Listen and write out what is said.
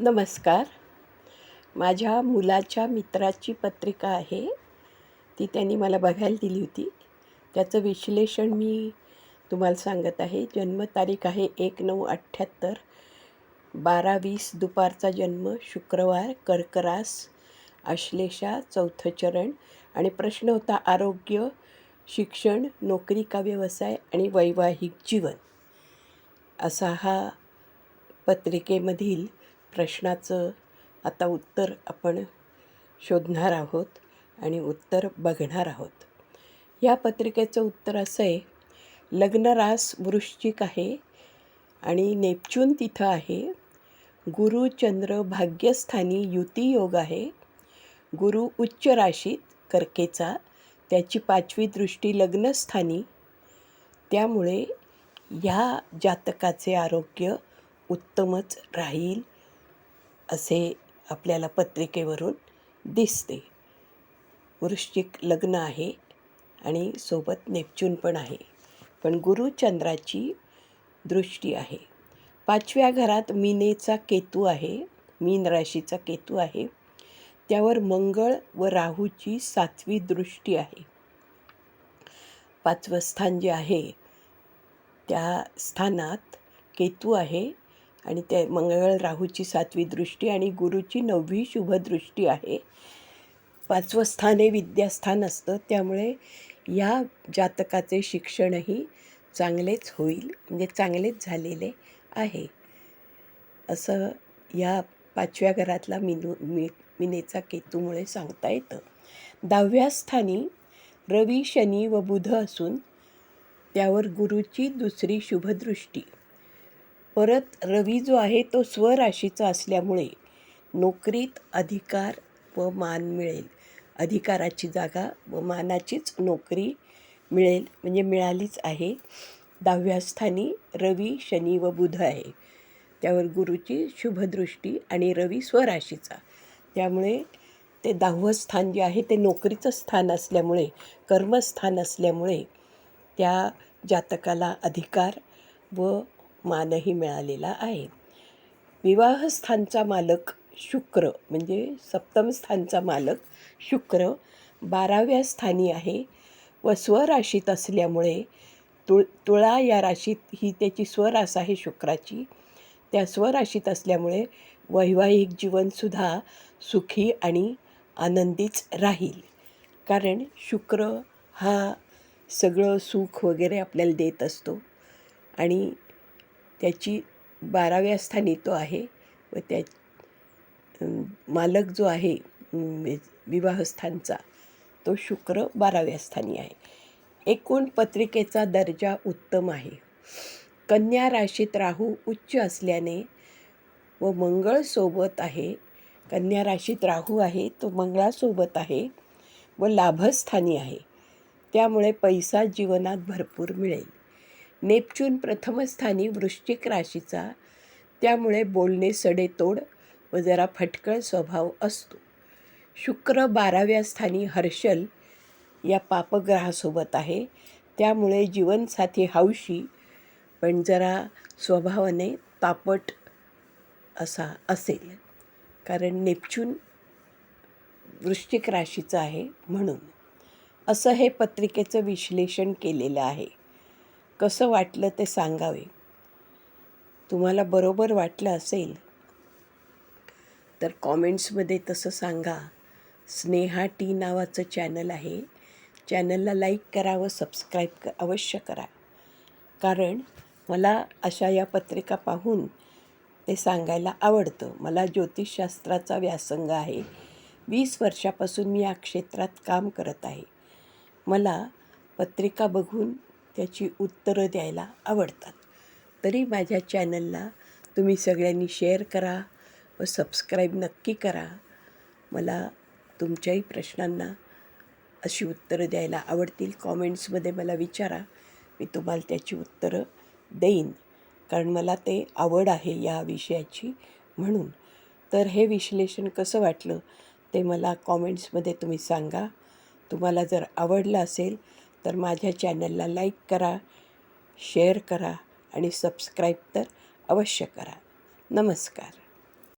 नमस्कार. माझ्या मुलाच्या मित्राची पत्रिका आहे. ती त्यांनी मला बघायला दिली होती. त्याचं विश्लेषण मी तुम्हाला सांगत आहे. जन्मतारीख आहे 1/9/78, 12:20 दुपारचा जन्म, शुक्रवार, कर्क रास, आश्लेषा, चौथं चरण. आणि प्रश्न होता आरोग्य, शिक्षण, नोकरी का व्यवसाय आणि वैवाहिक जीवन. असा हा पत्रिकेमधील प्रश्नाचं आता उत्तर आपण शोधणार आहोत आणि उत्तर बघणार आहोत. या पत्रिकेचं उत्तर असं आहे, लग्न रास वृश्चिक आहे आणि नेपच्यून तिथं आहे. गुरु चंद्र भाग्यस्थानी युती योग आहे. गुरु उच्च राशीत कर्केचा, त्याची 5वी दृष्टी लग्नस्थानी. त्यामुळे ह्या जातकाचे आरोग्य उत्तमच राहील असे आपल्याला पत्रिकेवरून दिसते. वृश्चिक लग्न आहे आणि सोबत नेपच्यून पण आहे, पण गुरुचंद्राची दृष्टी आहे. 5व्या घरात मीनेचा केतू आहे, मीन राशीचा केतू आहे. त्यावर मंगळ व राहूची 7वी दृष्टी आहे. 5वं स्थान जे आहे त्या स्थानात केतू आहे आणि त्या मंगळ राहूची 7वी दृष्टी आणि गुरुची 9वी शुभदृष्टी आहे. 5वं स्थान हे विद्यास्थान असतं. त्यामुळे या जातकाचे शिक्षणही चांगलेच होईल, म्हणजे चांगलेच झालेले आहे असं या 5व्या घरातला मीनेचा केतूमुळे सांगता येतं. 10व्या स्थानी रवी, शनी व बुध असून त्यावर गुरुची 2री शुभदृष्टी. परत रवी जो आहे तो स्वराशीचा असल्यामुळे नोकरीत अधिकार व मान मिळेल. अधिकाराची जागा व मानाचीच नोकरी मिळेल, म्हणजे मिळालीच आहे. 10व्या स्थानी रवी, शनी व बुध आहे. त्यावर गुरुची शुभदृष्टी आणि रवी स्वराशीचा. त्यामुळे ते 10वं स्थान जे आहे ते नोकरीचं स्थान असल्यामुळे, कर्मस्थान असल्यामुळे त्या जातकाला अधिकार व मानही मिळालेला आहे. विवाहस्थानचा मालक शुक्र, म्हणजे 7म स्थानचा मालक शुक्र 12व्या स्थानी आहे व स्वराशीत असल्यामुळे तुळा या राशीत ही त्याची स्वरास आहे शुक्राची. त्या स्वराशीत असल्यामुळे वैवाहिक जीवनसुद्धा सुखी आणि आनंदीच राहील. कारण शुक्र हा सगळं सुख वगैरे आपल्याला देत असतो आणि त्याची 12व्या स्थानी तो आहे व त्या मालक जो आहे विवाहस्थानचा तो शुक्र 12व्या स्थानी आहे. एकूण पत्रिकेचा दर्जा उत्तम आहे. कन्या राशीत राहू उच्च असल्याने व मंगळ सोबत आहे. कन्या राशीत राहू आहे, तो मंगळासोबत आहे व लाभस्थानी आहे. त्यामुळे पैसा जीवनात भरपूर मिळेल. नेपच्यून प्रथम स्थानी वृश्चिक राशीचा, त्यामुळे बोलणे सडेतोड व जरा फटकळ स्वभाव असतो. शुक्र 12व्या स्थानी हर्षल या पापग्रहासोबत आहे. त्यामुळे जीवनसाथी हौशी पण जरा स्वभावाने तापट असा असेल, कारण नेपच्यून वृश्चिक राशीचं आहे म्हणून. असं हे पत्रिकेचं विश्लेषण केलेलं आहे. कसं वाटलं ते सांगावे. तुम्हाला बरोबर वाटलं असेल तर कॉमेंट्समध्ये तसं सांगा. स्नेहा टी नावाचं चॅनल आहे. चॅनलला लाईक करा व सबस्क्राईब अवश्य करा. कारण मला अशा या पत्रिका पाहून ते सांगायला आवडतं. मला ज्योतिषशास्त्राचा व्यासंग आहे. 20 वर्षापासून मी या क्षेत्रात काम करत आहे. मला पत्रिका बघून त्याची उत्तरं द्यायला आवडतात. तरी माझ्या चॅनलला तुम्ही सगळ्यांनी शेअर करा व सबस्क्राईब नक्की करा. मला तुमच्याही प्रश्नांना अशी उत्तरं द्यायला आवडतील. कॉमेंट्समध्ये मला विचारा, मी तुम्हाला त्याची उत्तरं देईन, कारण मला ते आवड आहे या विषयाची म्हणून. तर हे विश्लेषण कसं वाटलं ते मला कॉमेंट्समध्ये तुम्ही सांगा. तुम्हाला जर आवडलं असेल तर माझ्या चॅनलला लाईक करा, शेअर करा आणि सबस्क्राईब तर अवश्य करा. नमस्कार.